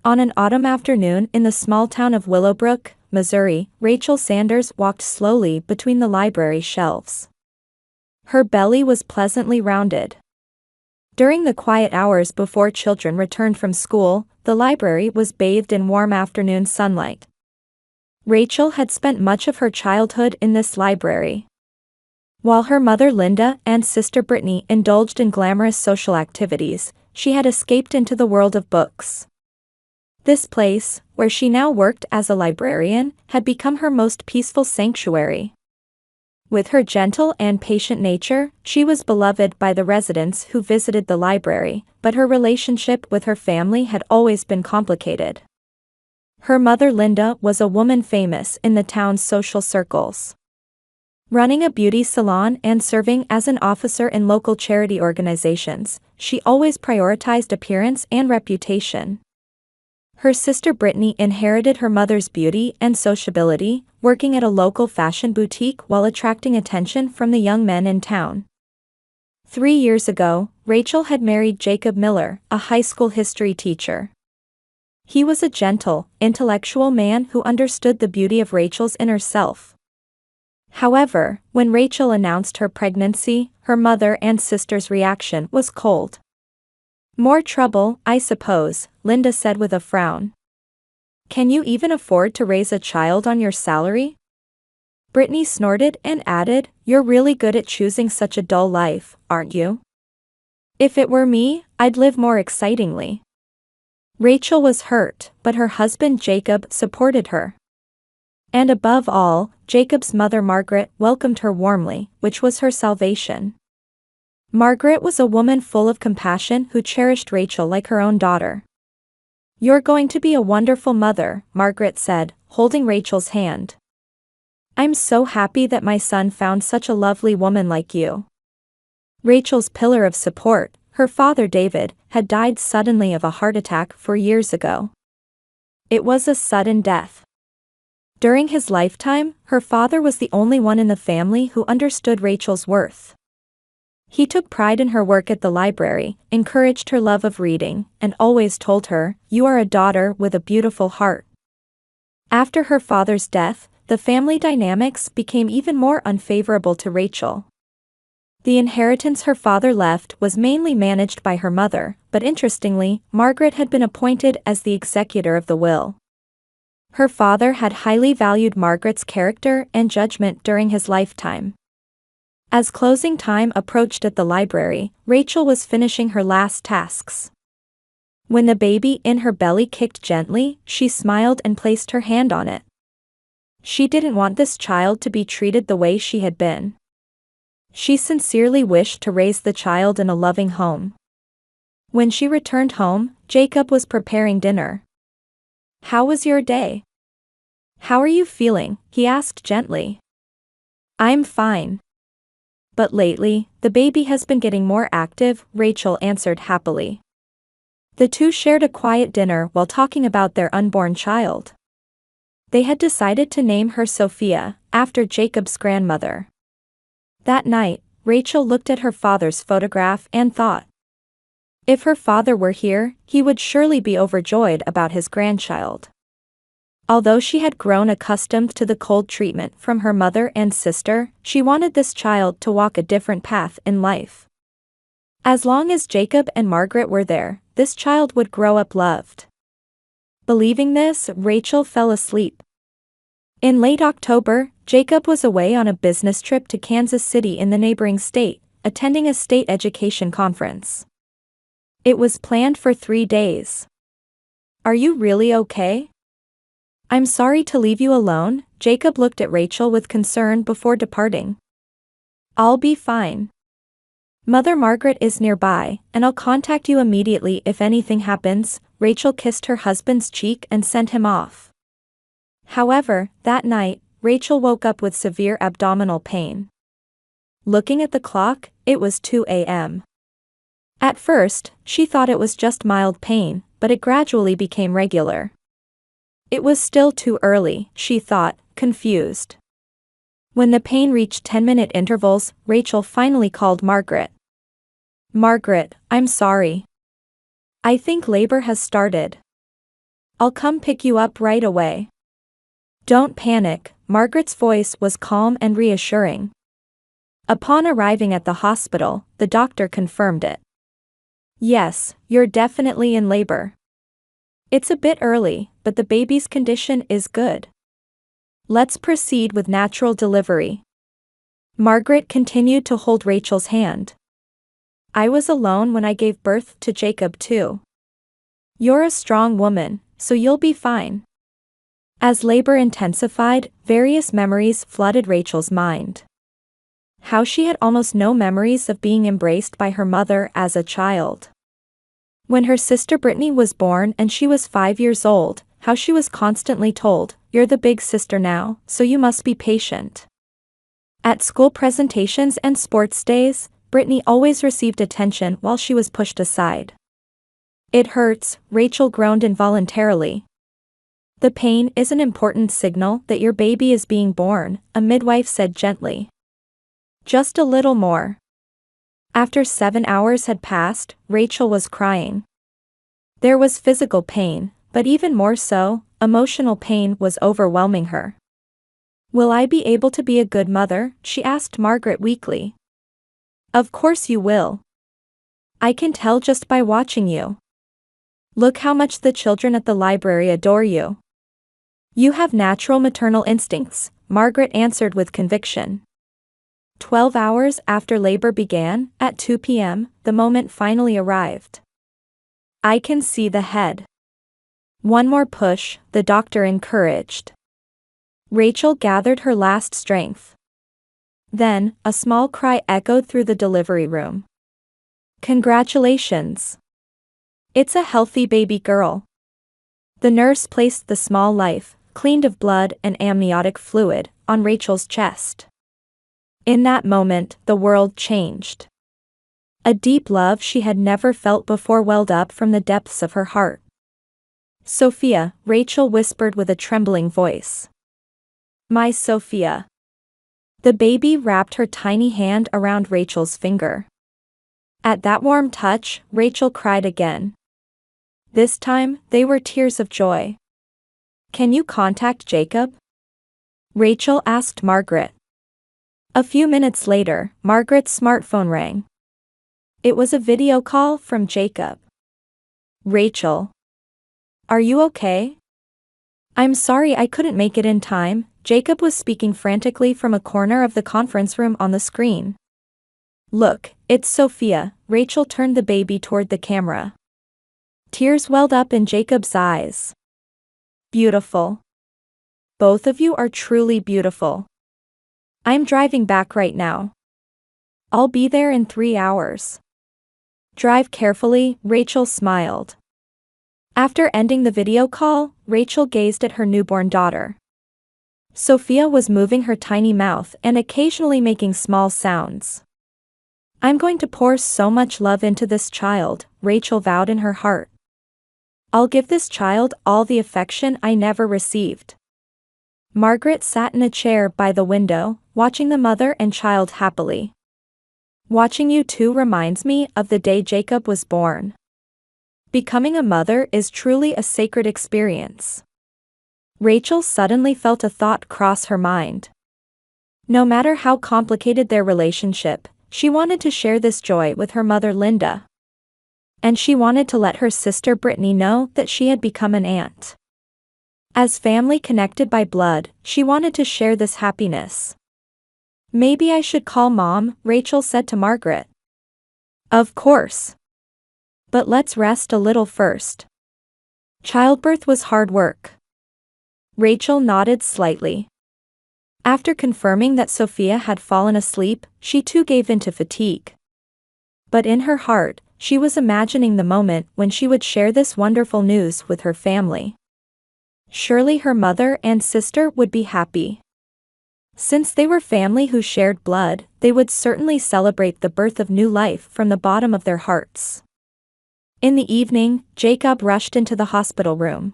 On an autumn afternoon in the small town of Willowbrook, Missouri, Rachel Sanders walked slowly between the library shelves. Her belly was pleasantly rounded. During the quiet hours before children returned from school, the library was bathed in warm afternoon sunlight. Rachel had spent much of her childhood in this library. While her mother Linda and sister Brittany indulged in glamorous social activities, she had escaped into the world of books. This place, where she now worked as a librarian, had become her most peaceful sanctuary. With her gentle and patient nature, she was beloved by the residents who visited the library, but her relationship with her family had always been complicated. Her mother Linda was a woman famous in the town's social circles. Running a beauty salon and serving as an officer in local charity organizations, she always prioritized appearance and reputation. Her sister Brittany inherited her mother's beauty and sociability, working at a local fashion boutique while attracting attention from the young men in town. 3 years ago, Rachel had married Jacob Miller, a high school history teacher. He was a gentle, intellectual man who understood the beauty of Rachel's inner self. However, when Rachel announced her pregnancy, her mother and sister's reaction was cold. "More trouble, I suppose," Linda said with a frown. "Can you even afford to raise a child on your salary?" Brittany snorted and added, "You're really good at choosing such a dull life, aren't you? If it were me, I'd live more excitingly." Rachel was hurt, but her husband Jacob supported her. And above all, Jacob's mother Margaret welcomed her warmly, which was her salvation. Margaret was a woman full of compassion who cherished Rachel like her own daughter. "You're going to be a wonderful mother," Margaret said, holding Rachel's hand. "I'm so happy that my son found such a lovely woman like you." Rachel's pillar of support, her father David, had died suddenly of a heart attack 4 years ago. It was a sudden death. During his lifetime, her father was the only one in the family who understood Rachel's worth. He took pride in her work at the library, encouraged her love of reading, and always told her, "You are a daughter with a beautiful heart." After her father's death, the family dynamics became even more unfavorable to Rachel. The inheritance her father left was mainly managed by her mother, but interestingly, Margaret had been appointed as the executor of the will. Her father had highly valued Margaret's character and judgment during his lifetime. As closing time approached at the library, Rachel was finishing her last tasks. When the baby in her belly kicked gently, she smiled and placed her hand on it. She didn't want this child to be treated the way she had been. She sincerely wished to raise the child in a loving home. When she returned home, Jacob was preparing dinner. "How was your day? How are you feeling?" he asked gently. "I'm fine. But lately, the baby has been getting more active," Rachel answered happily. The two shared a quiet dinner while talking about their unborn child. They had decided to name her Sophia, after Jacob's grandmother. That night, Rachel looked at her father's photograph and thought, if her father were here, he would surely be overjoyed about his grandchild. Although she had grown accustomed to the cold treatment from her mother and sister, she wanted this child to walk a different path in life. As long as Jacob and Margaret were there, this child would grow up loved. Believing this, Rachel fell asleep. In late October, Jacob was away on a business trip to Kansas City in the neighboring state, attending a state education conference. It was planned for 3 days. "Are you really okay? I'm sorry to leave you alone," Jacob looked at Rachel with concern before departing. "I'll be fine. Mother Margaret is nearby, and I'll contact you immediately if anything happens." Rachel kissed her husband's cheek and sent him off. However, that night, Rachel woke up with severe abdominal pain. Looking at the clock, it was 2 a.m. At first, she thought it was just mild pain, but it gradually became regular. It was still too early, she thought, confused. When the pain reached 10-minute intervals, Rachel finally called Margaret. "Margaret, I'm sorry. I think labor has started." I'll come pick you up right away. Don't panic, Margaret's voice was calm and reassuring. Upon arriving at the hospital, the doctor confirmed it. Yes, you're definitely in labor. It's a bit early, but the baby's condition is good. Let's proceed with natural delivery. Margaret continued to hold Rachel's hand. I was alone when I gave birth to Jacob too. You're a strong woman, so you'll be fine. As labor intensified, various memories flooded Rachel's mind. How she had almost no memories of being embraced by her mother as a child. When her sister Brittany was born and she was 5 years old, how she was constantly told, "You're the big sister now, so you must be patient." At school presentations and sports days, Brittany always received attention while she was pushed aside. It hurts, Rachel groaned involuntarily. The pain is an important signal that your baby is being born, a midwife said gently. Just a little more. After 7 hours had passed, Rachel was crying. There was physical pain, but even more so, emotional pain was overwhelming her. Will I be able to be a good mother? She asked Margaret weakly. Of course you will. I can tell just by watching you. Look how much the children at the library adore you. You have natural maternal instincts, Margaret answered with conviction. 12 hours after labor began, at 2 p.m., the moment finally arrived. I can see the head. One more push, the doctor encouraged. Rachel gathered her last strength. Then, a small cry echoed through the delivery room. Congratulations! It's a healthy baby girl. The nurse placed the small life, cleaned of blood and amniotic fluid, on Rachel's chest. In that moment, the world changed. A deep love she had never felt before welled up from the depths of her heart. Sophia, Rachel whispered with a trembling voice. My Sophia. The baby wrapped her tiny hand around Rachel's finger. At that warm touch, Rachel cried again. This time, they were tears of joy. Can you contact Jacob? Rachel asked Margaret. A few minutes later, Margaret's smartphone rang. It was a video call from Jacob. Rachel. Are you okay? I'm sorry I couldn't make it in time, Jacob was speaking frantically from a corner of the conference room on the screen. Look, it's Sophia, Rachel turned the baby toward the camera. Tears welled up in Jacob's eyes. Beautiful. Both of you are truly beautiful. I'm driving back right now. I'll be there in 3 hours. Drive carefully, Rachel smiled. After ending the video call, Rachel gazed at her newborn daughter. Sophia was moving her tiny mouth and occasionally making small sounds. I'm going to pour so much love into this child, Rachel vowed in her heart. I'll give this child all the affection I never received. Margaret sat in a chair by the window, watching the mother and child happily. Watching you two reminds me of the day Jacob was born. Becoming a mother is truly a sacred experience. Rachel suddenly felt a thought cross her mind. No matter how complicated their relationship, she wanted to share this joy with her mother Linda. And she wanted to let her sister Brittany know that she had become an aunt. As family connected by blood, she wanted to share this happiness. Maybe I should call Mom, Rachel said to Margaret. Of course. But let's rest a little first. Childbirth was hard work. Rachel nodded slightly. After confirming that Sophia had fallen asleep, she too gave in to fatigue. But in her heart, she was imagining the moment when she would share this wonderful news with her family. Surely her mother and sister would be happy. Since they were family who shared blood, they would certainly celebrate the birth of new life from the bottom of their hearts. In the evening, Jacob rushed into the hospital room.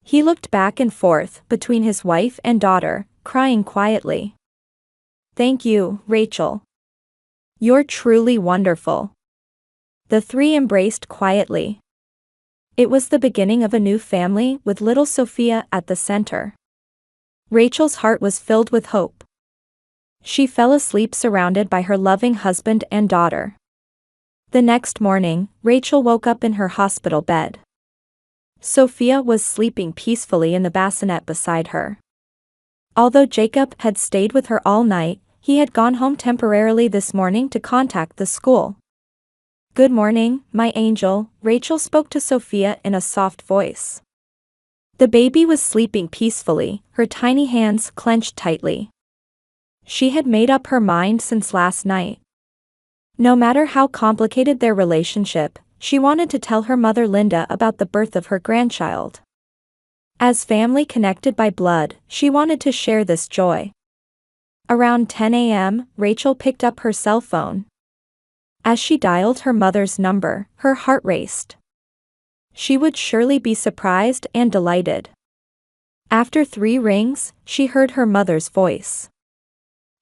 He looked back and forth between his wife and daughter, crying quietly. Thank you, Rachel. You're truly wonderful. The three embraced quietly. It was the beginning of a new family with little Sophia at the center. Rachel's heart was filled with hope. She fell asleep surrounded by her loving husband and daughter. The next morning, Rachel woke up in her hospital bed. Sophia was sleeping peacefully in the bassinet beside her. Although Jacob had stayed with her all night, he had gone home temporarily this morning to contact the school. "Good morning, my angel," Rachel spoke to Sophia in a soft voice. The baby was sleeping peacefully, her tiny hands clenched tightly. She had made up her mind since last night. No matter how complicated their relationship, she wanted to tell her mother Linda about the birth of her grandchild. As family connected by blood, she wanted to share this joy. Around 10 a.m., Rachel picked up her cell phone. As she dialed her mother's number, her heart raced. She would surely be surprised and delighted. After 3 rings, she heard her mother's voice.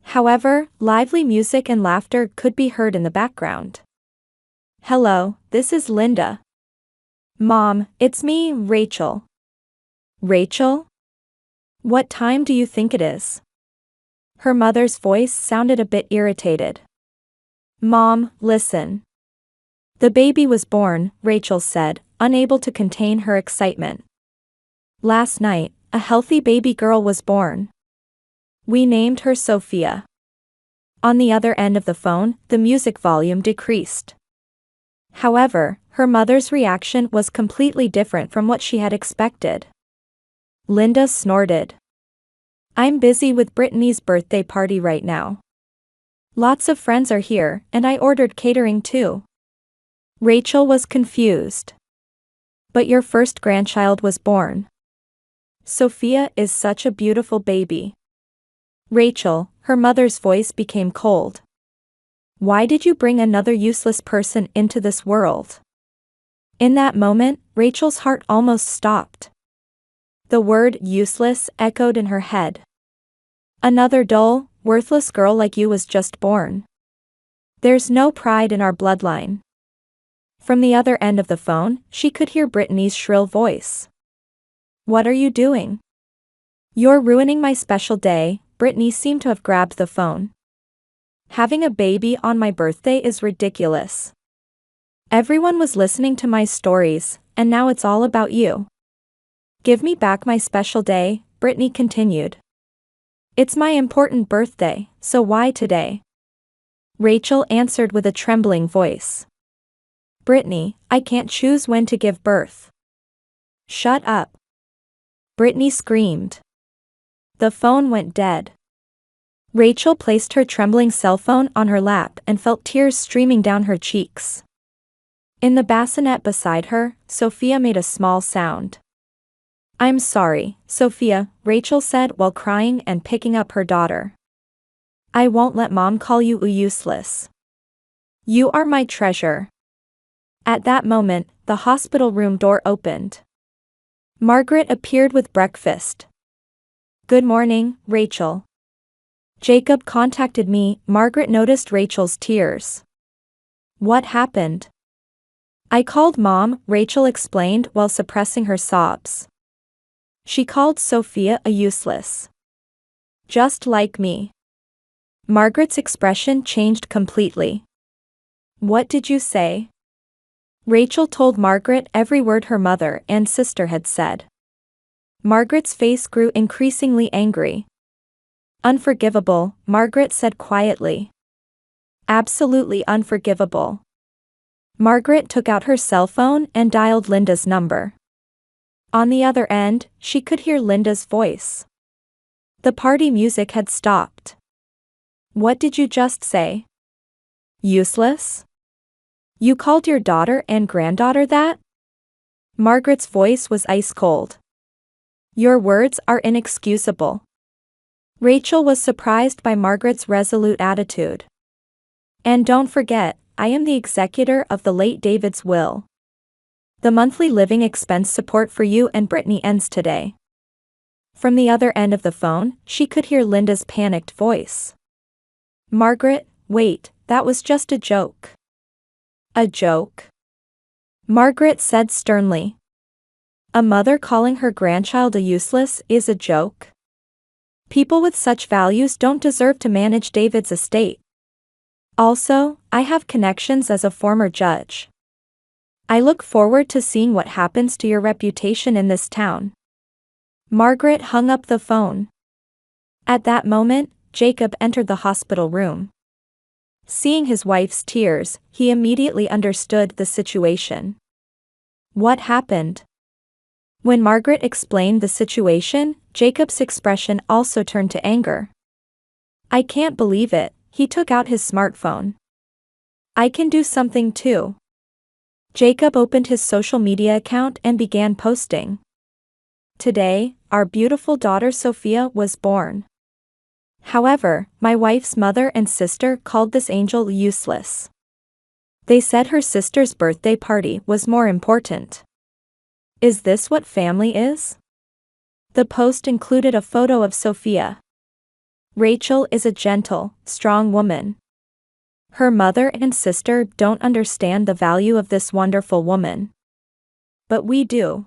However, lively music and laughter could be heard in the background. "Hello, this is Linda." "Mom, it's me, Rachel." "Rachel? What time do you think it is?" Her mother's voice sounded a bit irritated. "Mom, listen." "The baby was born," Rachel said, unable to contain her excitement. "Last night, a healthy baby girl was born. We named her Sophia." On the other end of the phone, the music volume decreased. However, her mother's reaction was completely different from what she had expected. Linda snorted. "I'm busy with Brittany's birthday party right now. Lots of friends are here, and I ordered catering too." Rachel was confused. "But your first grandchild was born. Sophia is such a beautiful baby." "Rachel," her mother's voice became cold. "Why did you bring another useless person into this world?" In that moment, Rachel's heart almost stopped. The word useless echoed in her head. "Another dull, worthless girl like you was just born. There's no pride in our bloodline." From the other end of the phone, she could hear Brittany's shrill voice. "What are you doing? You're ruining my special day." Brittany seemed to have grabbed the phone. "Having a baby on my birthday is ridiculous. Everyone was listening to my stories, and now it's all about you." "Give me back my special day," Brittany continued. "It's my important birthday, so why today?" Rachel answered with a trembling voice. "Brittany, I can't choose when to give birth." "Shut up!" Brittany screamed. The phone went dead. Rachel placed her trembling cell phone on her lap and felt tears streaming down her cheeks. In the bassinet beside her, Sophia made a small sound. "I'm sorry, Sophia," Rachel said while crying and picking up her daughter. "I won't let Mom call you useless. You are my treasure." At that moment, the hospital room door opened. Margaret appeared with breakfast. "Good morning, Rachel. Jacob contacted me." Margaret noticed Rachel's tears. "What happened?" "I called Mom," Rachel explained while suppressing her sobs. "She called Sophia a useless. Just like me." Margaret's expression changed completely. "What did you say?" Rachel told Margaret every word her mother and sister had said. Margaret's face grew increasingly angry. "Unforgivable," Margaret said quietly. "Absolutely unforgivable." Margaret took out her cell phone and dialed Linda's number. On the other end, she could hear Linda's voice. The party music had stopped. "What did you just say? Useless? You called your daughter and granddaughter that?" Margaret's voice was ice cold. "Your words are inexcusable." Rachel was surprised by Margaret's resolute attitude. "And don't forget, I am the executor of the late David's will. The monthly living expense support for you and Brittany ends today." From the other end of the phone, she could hear Linda's panicked voice. "Margaret, wait, that was just a joke." "A joke?" Margaret said sternly. A mother calling her grandchild a useless is a joke. People with such values don't deserve to manage David's estate. Also, I have connections as a former judge. I look forward to seeing what happens to your reputation in this town. Margaret hung up the phone. At that moment, Jacob entered the hospital room. Seeing his wife's tears, he immediately understood the situation. What happened? When Margaret explained the situation, Jacob's expression also turned to anger. I can't believe it, he took out his smartphone. I can do something too. Jacob opened his social media account and began posting. Today, our beautiful daughter Sophia was born. However, my wife's mother and sister called this angel useless. They said her sister's birthday party was more important. Is this what family is? The post included a photo of Sophia. Rachel is a gentle, strong woman. Her mother and sister don't understand the value of this wonderful woman. But we do.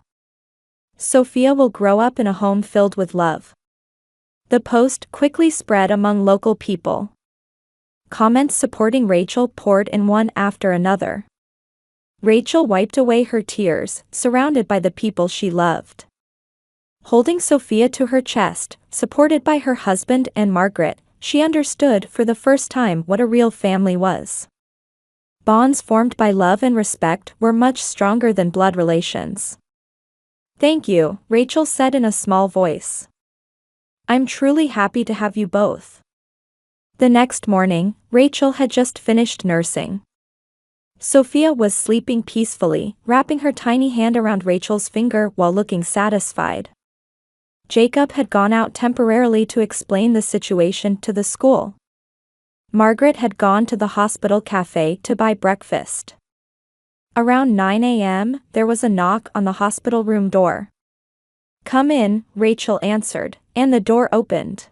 Sophia will grow up in a home filled with love. The post quickly spread among local people. Comments supporting Rachel poured in one after another. Rachel wiped away her tears, surrounded by the people she loved. Holding Sophia to her chest, supported by her husband and Margaret, she understood for the first time what a real family was. Bonds formed by love and respect were much stronger than blood relations. Thank you, Rachel said in a small voice. I'm truly happy to have you both. The next morning, Rachel had just finished nursing. Sophia was sleeping peacefully, wrapping her tiny hand around Rachel's finger while looking satisfied. Jacob had gone out temporarily to explain the situation to the school. Margaret had gone to the hospital cafe to buy breakfast. Around 9 a.m., there was a knock on the hospital room door. Come in, Rachel answered, and the door opened.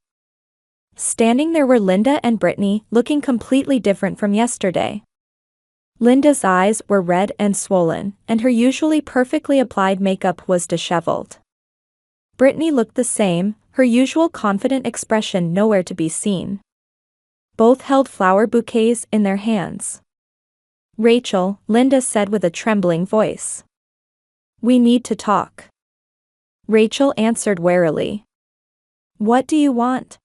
Standing there were Linda and Brittany, looking completely different from yesterday. Linda's eyes were red and swollen, and her usually perfectly applied makeup was disheveled. Brittany looked the same, her usual confident expression nowhere to be seen. Both held flower bouquets in their hands. Rachel, Linda said with a trembling voice. We need to talk. Rachel answered warily. What do you want?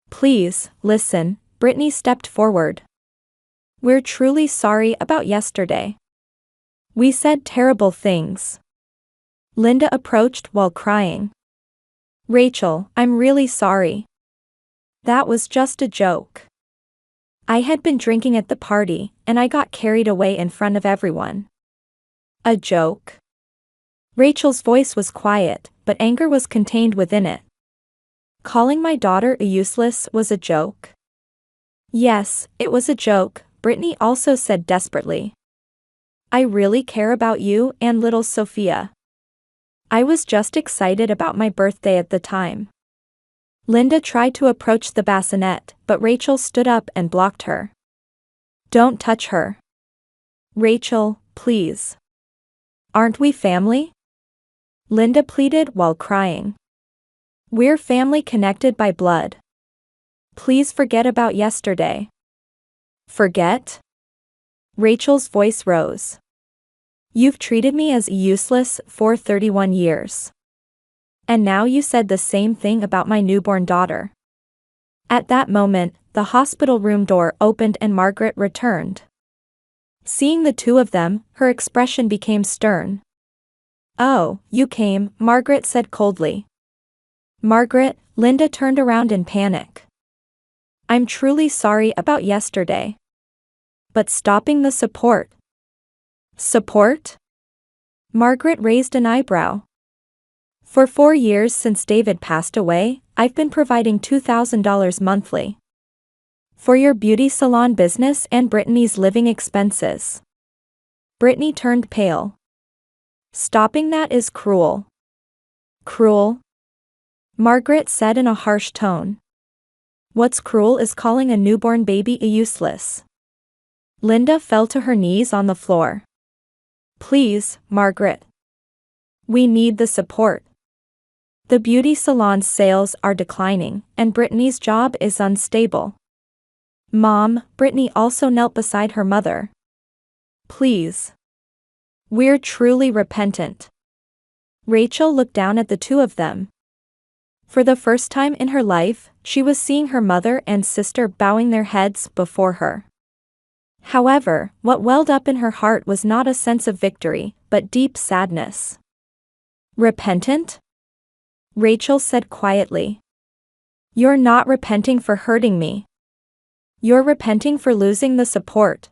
Please, listen, Brittany stepped forward. We're truly sorry about yesterday. We said terrible things. Linda approached while crying. Rachel, I'm really sorry. That was just a joke. I had been drinking at the party, and I got carried away in front of everyone. A joke? Rachel's voice was quiet, but anger was contained within it. Calling my daughter a useless was a joke? Yes, it was a joke, Brittany also said desperately. I really care about you and little Sophia. I was just excited about my birthday at the time. Linda tried to approach the bassinet, but Rachel stood up and blocked her. Don't touch her. Rachel, please. Aren't we family? Linda pleaded while crying. We're family connected by blood. Please forget about yesterday. Forget? Rachel's voice rose. You've treated me as useless for 31 years. And now you said the same thing about my newborn daughter. At that moment, the hospital room door opened and Margaret returned. Seeing the two of them, her expression became stern. Oh, you came, Margaret said coldly. Margaret, Linda turned around in panic. I'm truly sorry about yesterday. But stopping the support. Support? Margaret raised an eyebrow. For 4 years since David passed away, I've been providing $2,000 monthly. For your beauty salon business and Brittany's living expenses. Brittany turned pale. Stopping that is cruel. Cruel? Margaret said in a harsh tone. What's cruel is calling a newborn baby a useless. Linda fell to her knees on the floor. Please, Margaret. We need the support. The beauty salon's sales are declining, and Brittany's job is unstable. Mom, Brittany also knelt beside her mother. Please. We're truly repentant. Rachel looked down at the two of them. For the first time in her life, she was seeing her mother and sister bowing their heads before her. However, what welled up in her heart was not a sense of victory, but deep sadness. Repentant? Rachel said quietly. You're not repenting for hurting me. You're repenting for losing the support.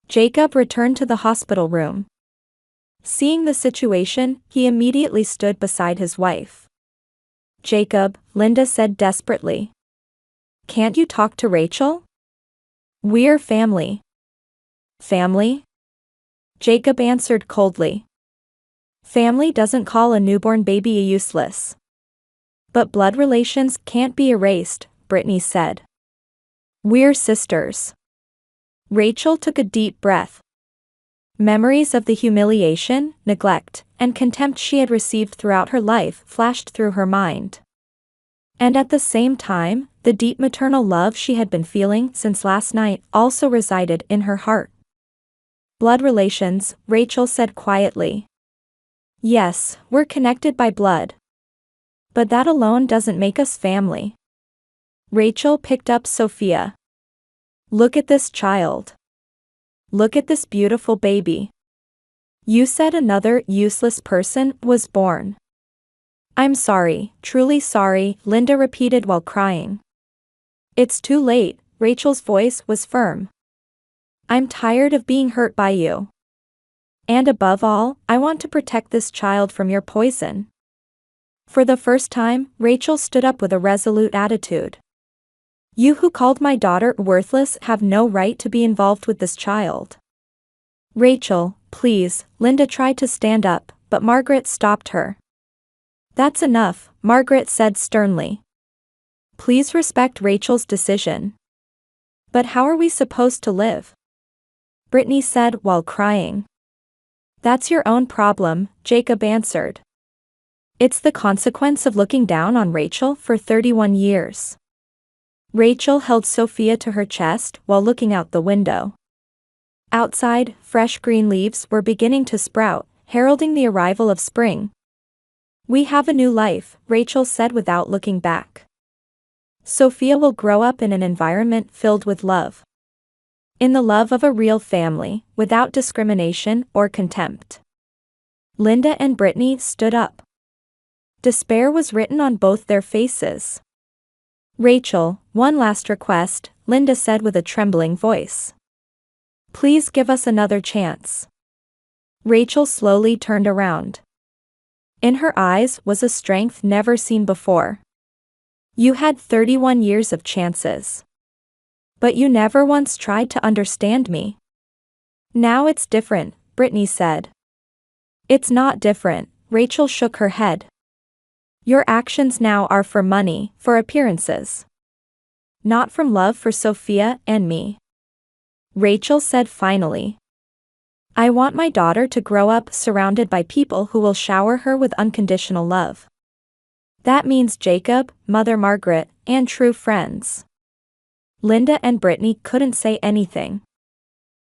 Jacob returned to the hospital room. Seeing the situation, he immediately stood beside his wife. Jacob, Linda said desperately. Can't you talk to Rachel? We're family. Family? Jacob answered coldly. Family doesn't call a newborn baby useless. But blood relations can't be erased, Brittany said. We're sisters. Rachel took a deep breath. Memories of the humiliation, neglect, and contempt she had received throughout her life flashed through her mind. And at the same time, the deep maternal love she had been feeling since last night also resided in her heart. Blood relations, Rachel said quietly. Yes, we're connected by blood. But that alone doesn't make us family. Rachel picked up Sophia. Look at this child. Look at this beautiful baby. You said another useless person was born. I'm sorry, truly sorry, Linda repeated while crying. It's too late, Rachel's voice was firm. I'm tired of being hurt by you. And above all, I want to protect this child from your poison. For the first time, Rachel stood up with a resolute attitude. You who called my daughter worthless have no right to be involved with this child. Rachel, please, Linda tried to stand up, but Margaret stopped her. That's enough, Margaret said sternly. Please respect Rachel's decision. But how are we supposed to live? Brittany said while crying. That's your own problem, Jacob answered. It's the consequence of looking down on Rachel for 31 years. Rachel held Sophia to her chest while looking out the window. Outside, fresh green leaves were beginning to sprout, heralding the arrival of spring. We have a new life, Rachel said without looking back. Sophia will grow up in an environment filled with love. In the love of a real family, without discrimination or contempt. Linda and Brittany stood up. Despair was written on both their faces. Rachel, one last request, Linda said with a trembling voice. Please give us another chance. Rachel slowly turned around. In her eyes was a strength never seen before. You had 31 years of chances. But you never once tried to understand me. Now it's different, Brittany said. It's not different, Rachel shook her head. Your actions now are for money, for appearances. Not from love for Sophia and me. Rachel said finally. I want my daughter to grow up surrounded by people who will shower her with unconditional love. That means Jacob, Mother Margaret, and true friends. Linda and Brittany couldn't say anything.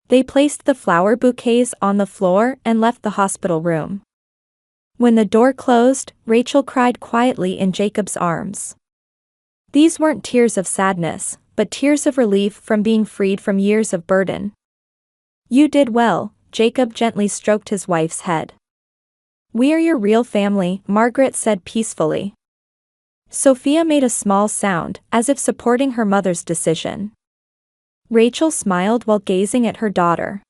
They placed the flower bouquets on the floor and left the hospital room. When the door closed, Rachel cried quietly in Jacob's arms. These weren't tears of sadness, but tears of relief from being freed from years of burden. You did well, Jacob gently stroked his wife's head. We are your real family, Margaret said peacefully. Sophia made a small sound, as if supporting her mother's decision. Rachel smiled while gazing at her daughter.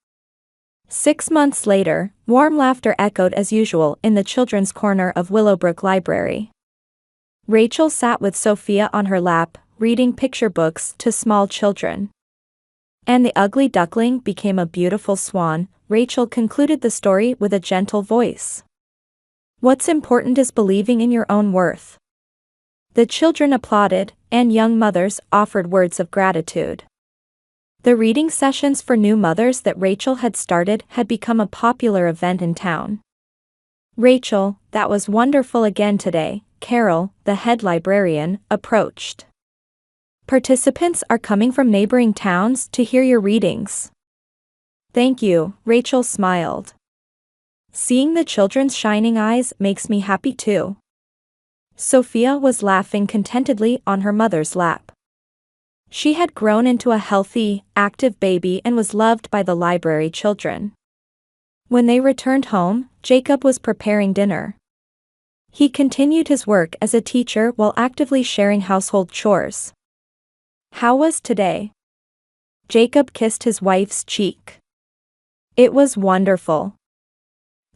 6 months later, warm laughter echoed as usual in the children's corner of Willowbrook Library. Rachel sat with Sophia on her lap, reading picture books to small children. And the ugly duckling became a beautiful swan, Rachel concluded the story with a gentle voice. What's important is believing in your own worth. The children applauded, and young mothers offered words of gratitude. The reading sessions for new mothers that Rachel had started had become a popular event in town. Rachel, that was wonderful again today, Carol, the head librarian, approached. Participants are coming from neighboring towns to hear your readings. Thank you, Rachel smiled. Seeing the children's shining eyes makes me happy too. Sophia was laughing contentedly on her mother's lap. She had grown into a healthy, active baby and was loved by the library children. When they returned home, Jacob was preparing dinner. He continued his work as a teacher while actively sharing household chores. How was today? Jacob kissed his wife's cheek. It was wonderful.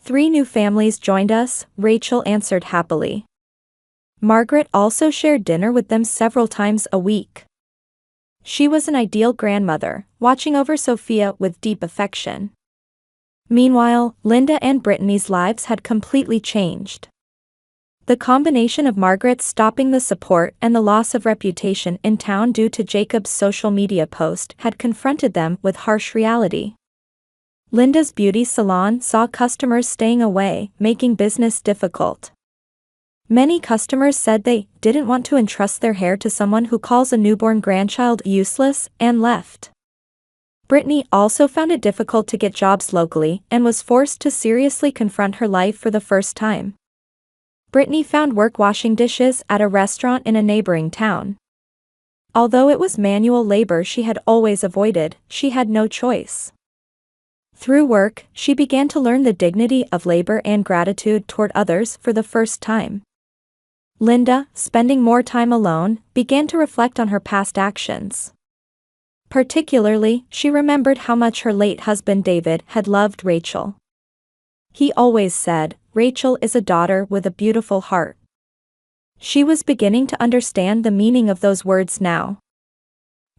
3 new families joined us, Rachel answered happily. Margaret also shared dinner with them several times a week. She was an ideal grandmother, watching over Sophia with deep affection. Meanwhile, Linda and Brittany's lives had completely changed. The combination of Margaret stopping the support and the loss of reputation in town due to Jacob's social media post had confronted them with harsh reality. Linda's beauty salon saw customers staying away, making business difficult. Many customers said they didn't want to entrust their hair to someone who calls a newborn grandchild useless, and left. Brittany also found it difficult to get jobs locally and was forced to seriously confront her life for the first time. Brittany found work washing dishes at a restaurant in a neighboring town. Although it was manual labor she had always avoided, she had no choice. Through work, she began to learn the dignity of labor and gratitude toward others for the first time. Linda, spending more time alone, began to reflect on her past actions. Particularly, she remembered how much her late husband David had loved Rachel. He always said, "Rachel is a daughter with a beautiful heart." She was beginning to understand the meaning of those words now.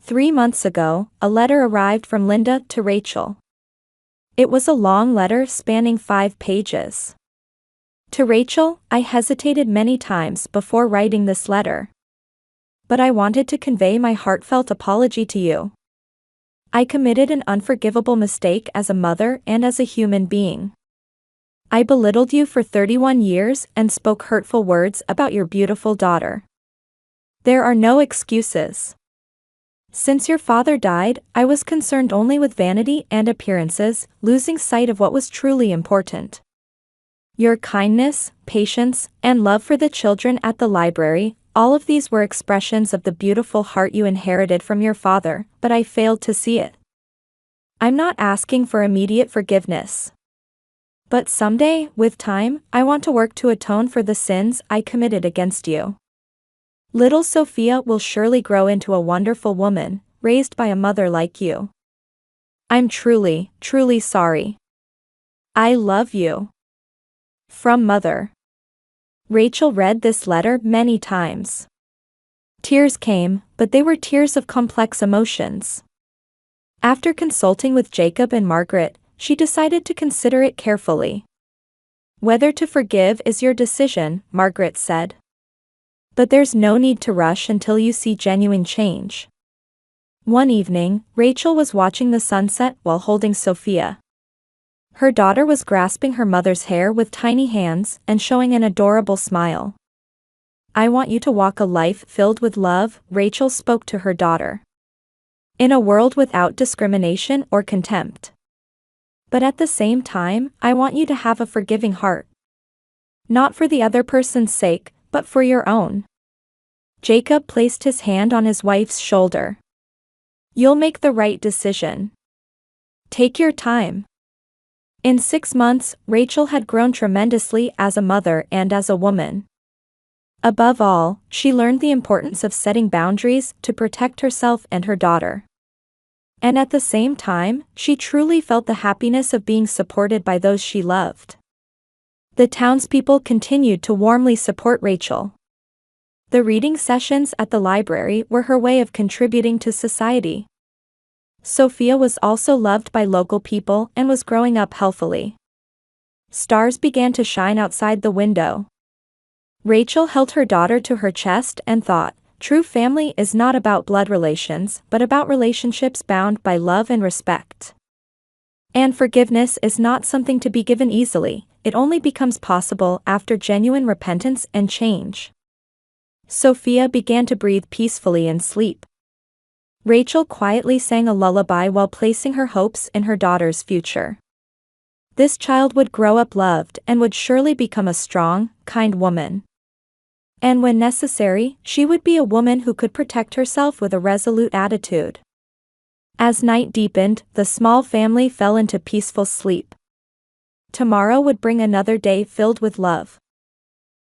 3 months ago, a letter arrived from Linda to Rachel. It was a long letter spanning 5 pages. To Rachel, I hesitated many times before writing this letter. But I wanted to convey my heartfelt apology to you. I committed an unforgivable mistake as a mother and as a human being. I belittled you for 31 years and spoke hurtful words about your beautiful daughter. There are no excuses. Since your father died, I was concerned only with vanity and appearances, losing sight of what was truly important. Your kindness, patience, and love for the children at the library, all of these were expressions of the beautiful heart you inherited from your father, but I failed to see it. I'm not asking for immediate forgiveness. But someday, with time, I want to work to atone for the sins I committed against you. Little Sophia will surely grow into a wonderful woman, raised by a mother like you. I'm truly, truly sorry. I love you. From Mother. Rachel read this letter many times. Tears came, but they were tears of complex emotions. After consulting with Jacob and Margaret, she decided to consider it carefully. Whether to forgive is your decision, Margaret said. But there's no need to rush until you see genuine change. One evening, Rachel was watching the sunset while holding Sophia. Her daughter was grasping her mother's hair with tiny hands and showing an adorable smile. I want you to walk a life filled with love, Rachel spoke to her daughter. In a world without discrimination or contempt. But at the same time, I want you to have a forgiving heart. Not for the other person's sake, but for your own. Jacob placed his hand on his wife's shoulder. You'll make the right decision. Take your time. In 6 months, Rachel had grown tremendously as a mother and as a woman. Above all, she learned the importance of setting boundaries to protect herself and her daughter. And at the same time, she truly felt the happiness of being supported by those she loved. The townspeople continued to warmly support Rachel. The reading sessions at the library were her way of contributing to society. Sophia was also loved by local people and was growing up healthily. Stars began to shine outside the window. Rachel held her daughter to her chest and thought, true family is not about blood relations, but about relationships bound by love and respect. And forgiveness is not something to be given easily, it only becomes possible after genuine repentance and change. Sophia began to breathe peacefully in sleep. Rachel quietly sang a lullaby while placing her hopes in her daughter's future. This child would grow up loved and would surely become a strong, kind woman. And when necessary, she would be a woman who could protect herself with a resolute attitude. As night deepened, the small family fell into peaceful sleep. Tomorrow would bring another day filled with love.